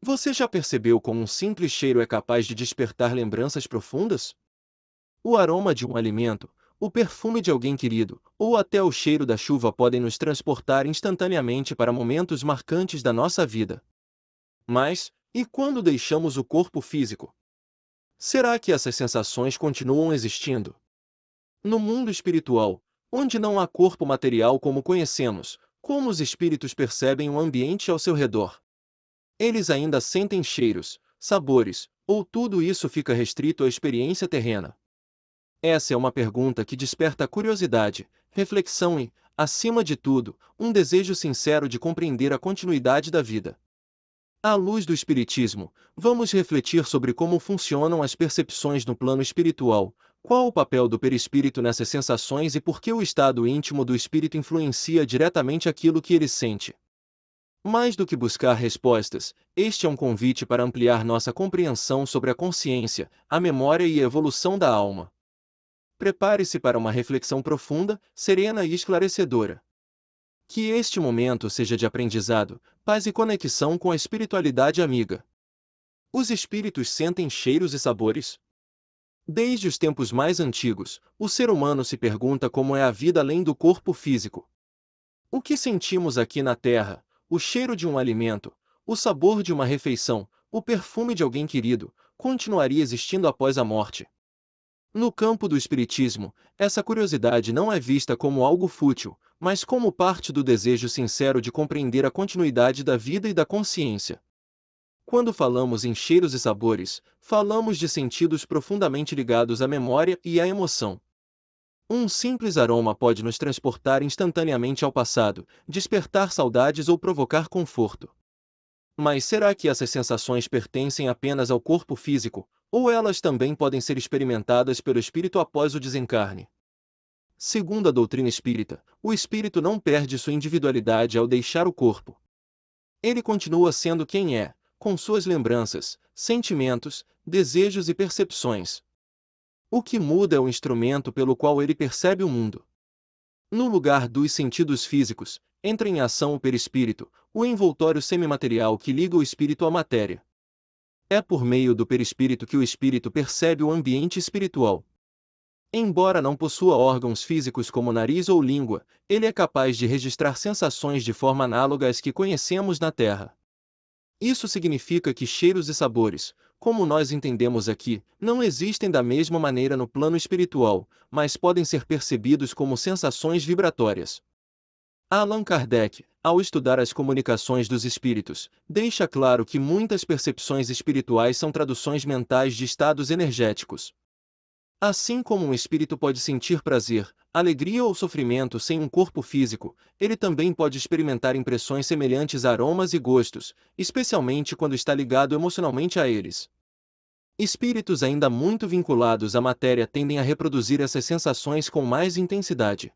Você já percebeu como um simples cheiro é capaz de despertar lembranças profundas? O aroma de um alimento, o perfume de alguém querido, ou até o cheiro da chuva podem nos transportar instantaneamente para momentos marcantes da nossa vida. Mas, e quando deixamos o corpo físico? Será que essas sensações continuam existindo? No mundo espiritual, onde não há corpo material como conhecemos, como os espíritos percebem o ambiente ao seu redor? Eles ainda sentem cheiros, sabores, ou tudo isso fica restrito à experiência terrena? Essa é uma pergunta que desperta curiosidade, reflexão e, acima de tudo, um desejo sincero de compreender a continuidade da vida. À luz do Espiritismo, vamos refletir sobre como funcionam as percepções no plano espiritual, qual o papel do perispírito nessas sensações e por que o estado íntimo do espírito influencia diretamente aquilo que ele sente. Mais do que buscar respostas, este é um convite para ampliar nossa compreensão sobre a consciência, a memória e a evolução da alma. Prepare-se para uma reflexão profunda, serena e esclarecedora. Que este momento seja de aprendizado, paz e conexão com a espiritualidade amiga. Os espíritos sentem cheiros e sabores? Desde os tempos mais antigos, o ser humano se pergunta como é a vida além do corpo físico. O que sentimos aqui na Terra, o cheiro de um alimento, o sabor de uma refeição, o perfume de alguém querido, continuaria existindo após a morte. No campo do espiritismo, essa curiosidade não é vista como algo fútil, mas como parte do desejo sincero de compreender a continuidade da vida e da consciência. Quando falamos em cheiros e sabores, falamos de sentidos profundamente ligados à memória e à emoção. Um simples aroma pode nos transportar instantaneamente ao passado, despertar saudades ou provocar conforto. Mas será que essas sensações pertencem apenas ao corpo físico, ou elas também podem ser experimentadas pelo espírito após o desencarne? Segundo a doutrina espírita, o espírito não perde sua individualidade ao deixar o corpo. Ele continua sendo quem é, com suas lembranças, sentimentos, desejos e percepções. O que muda é o instrumento pelo qual ele percebe o mundo. No lugar dos sentidos físicos, entra em ação o perispírito, o envoltório semimaterial que liga o espírito à matéria. É por meio do perispírito que o espírito percebe o ambiente espiritual. Embora não possua órgãos físicos como nariz ou língua, ele é capaz de registrar sensações de forma análoga às que conhecemos na Terra. Isso significa que cheiros e sabores, como nós entendemos aqui, não existem da mesma maneira no plano espiritual, mas podem ser percebidos como sensações vibratórias. Allan Kardec, ao estudar as comunicações dos espíritos, deixa claro que muitas percepções espirituais são traduções mentais de estados energéticos. Assim como um espírito pode sentir prazer, alegria ou sofrimento sem um corpo físico, ele também pode experimentar impressões semelhantes a aromas e gostos, especialmente quando está ligado emocionalmente a eles. Espíritos ainda muito vinculados à matéria tendem a reproduzir essas sensações com mais intensidade.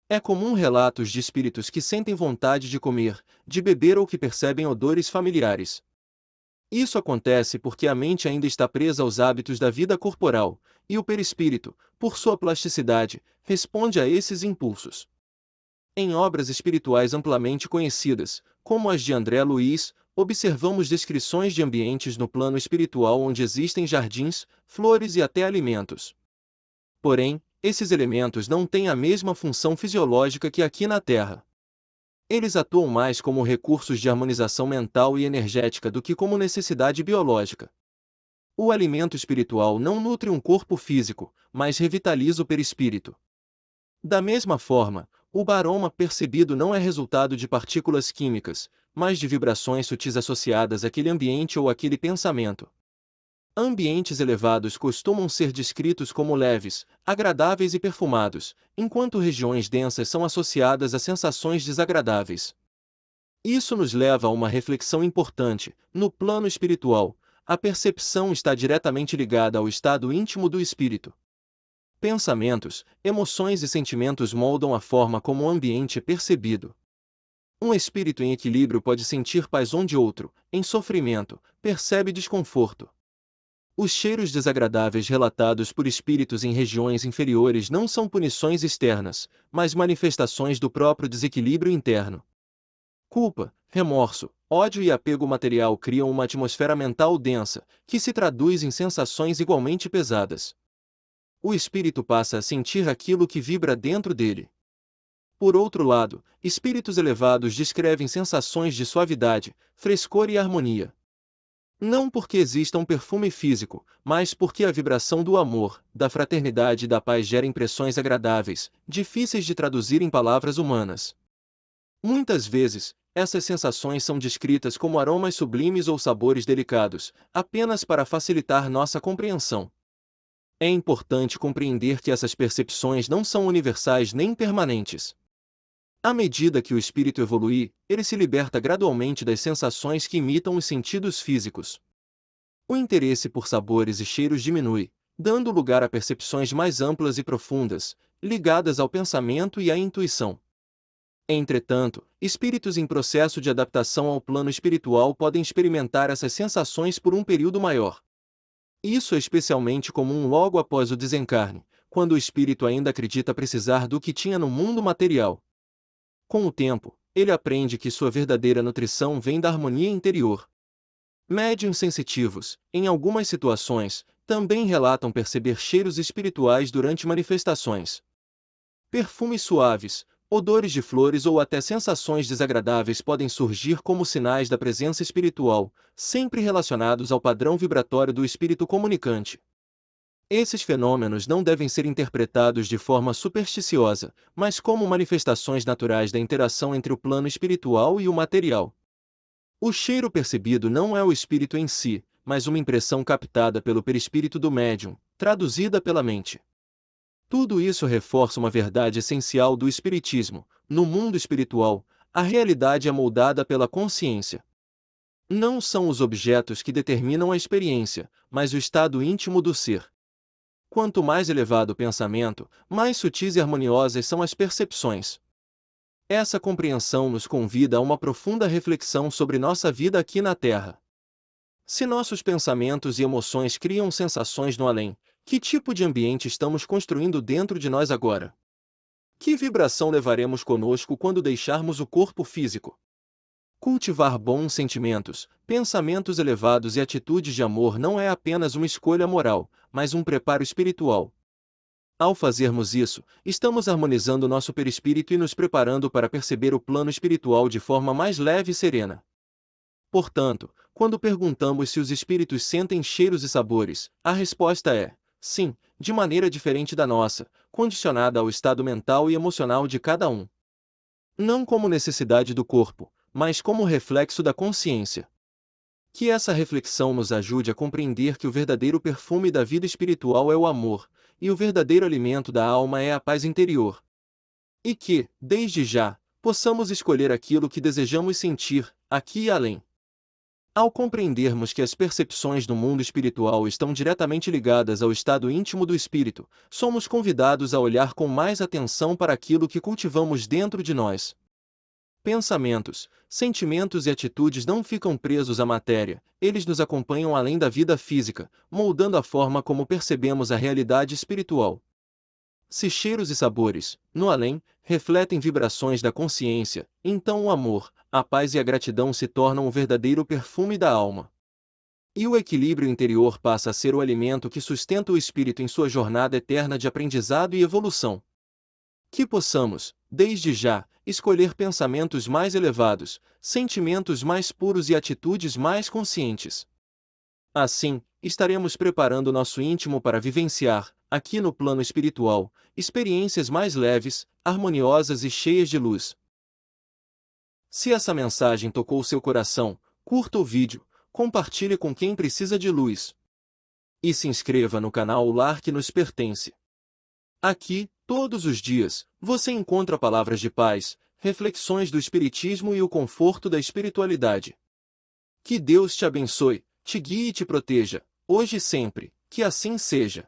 É comum relatos de espíritos que sentem vontade de comer, de beber ou que percebem odores familiares. Isso acontece porque a mente ainda está presa aos hábitos da vida corporal, e o perispírito, por sua plasticidade, responde a esses impulsos. Em obras espirituais amplamente conhecidas, como as de André Luiz, observamos descrições de ambientes no plano espiritual onde existem jardins, flores e até alimentos. Porém, esses elementos não têm a mesma função fisiológica que aqui na Terra. Eles atuam mais como recursos de harmonização mental e energética do que como necessidade biológica. O alimento espiritual não nutre um corpo físico, mas revitaliza o perispírito. Da mesma forma, o aroma percebido não é resultado de partículas químicas, mas de vibrações sutis associadas àquele ambiente ou àquele pensamento. Ambientes elevados costumam ser descritos como leves, agradáveis e perfumados, enquanto regiões densas são associadas a sensações desagradáveis. Isso nos leva a uma reflexão importante. No plano espiritual, a percepção está diretamente ligada ao estado íntimo do espírito. Pensamentos, emoções e sentimentos moldam a forma como o ambiente é percebido. Um espírito em equilíbrio pode sentir paz onde outro, em sofrimento, percebe desconforto. Os cheiros desagradáveis relatados por espíritos em regiões inferiores não são punições externas, mas manifestações do próprio desequilíbrio interno. Culpa, remorso, ódio e apego material criam uma atmosfera mental densa, que se traduz em sensações igualmente pesadas. O espírito passa a sentir aquilo que vibra dentro dele. Por outro lado, espíritos elevados descrevem sensações de suavidade, frescor e harmonia. Não porque exista um perfume físico, mas porque a vibração do amor, da fraternidade e da paz gera impressões agradáveis, difíceis de traduzir em palavras humanas. Muitas vezes, essas sensações são descritas como aromas sublimes ou sabores delicados, apenas para facilitar nossa compreensão. É importante compreender que essas percepções não são universais nem permanentes. À medida que o espírito evolui, ele se liberta gradualmente das sensações que imitam os sentidos físicos. O interesse por sabores e cheiros diminui, dando lugar a percepções mais amplas e profundas, ligadas ao pensamento e à intuição. Entretanto, espíritos em processo de adaptação ao plano espiritual podem experimentar essas sensações por um período maior. Isso é especialmente comum logo após o desencarne, quando o espírito ainda acredita precisar do que tinha no mundo material. Com o tempo, ele aprende que sua verdadeira nutrição vem da harmonia interior. Médiuns sensitivos, em algumas situações, também relatam perceber cheiros espirituais durante manifestações. Perfumes suaves, odores de flores ou até sensações desagradáveis podem surgir como sinais da presença espiritual, sempre relacionados ao padrão vibratório do espírito comunicante. Esses fenômenos não devem ser interpretados de forma supersticiosa, mas como manifestações naturais da interação entre o plano espiritual e o material. O cheiro percebido não é o espírito em si, mas uma impressão captada pelo perispírito do médium, traduzida pela mente. Tudo isso reforça uma verdade essencial do espiritismo: no mundo espiritual, a realidade é moldada pela consciência. Não são os objetos que determinam a experiência, mas o estado íntimo do ser. Quanto mais elevado o pensamento, mais sutis e harmoniosas são as percepções. Essa compreensão nos convida a uma profunda reflexão sobre nossa vida aqui na Terra. Se nossos pensamentos e emoções criam sensações no além, que tipo de ambiente estamos construindo dentro de nós agora? Que vibração levaremos conosco quando deixarmos o corpo físico? Cultivar bons sentimentos, pensamentos elevados e atitudes de amor não é apenas uma escolha moral, mas um preparo espiritual. Ao fazermos isso, estamos harmonizando nosso perispírito e nos preparando para perceber o plano espiritual de forma mais leve e serena. Portanto, quando perguntamos se os espíritos sentem cheiros e sabores, a resposta é: sim, de maneira diferente da nossa, condicionada ao estado mental e emocional de cada um. Não como necessidade do corpo, mas como reflexo da consciência. Que essa reflexão nos ajude a compreender que o verdadeiro perfume da vida espiritual é o amor, e o verdadeiro alimento da alma é a paz interior. E que, desde já, possamos escolher aquilo que desejamos sentir, aqui e além. Ao compreendermos que as percepções do mundo espiritual estão diretamente ligadas ao estado íntimo do espírito, somos convidados a olhar com mais atenção para aquilo que cultivamos dentro de nós. Pensamentos, sentimentos e atitudes não ficam presos à matéria, eles nos acompanham além da vida física, moldando a forma como percebemos a realidade espiritual. Se cheiros e sabores, no além, refletem vibrações da consciência, então o amor, a paz e a gratidão se tornam o verdadeiro perfume da alma. E o equilíbrio interior passa a ser o alimento que sustenta o espírito em sua jornada eterna de aprendizado e evolução. Que possamos, desde já, escolher pensamentos mais elevados, sentimentos mais puros e atitudes mais conscientes. Assim, estaremos preparando nosso íntimo para vivenciar, aqui no plano espiritual, experiências mais leves, harmoniosas e cheias de luz. Se essa mensagem tocou seu coração, curta o vídeo, compartilhe com quem precisa de luz. E se inscreva no canal O Lar que nos pertence. Aqui, todos os dias, você encontra palavras de paz, reflexões do Espiritismo e o conforto da espiritualidade. Que Deus te abençoe, te guie e te proteja, hoje e sempre, que assim seja.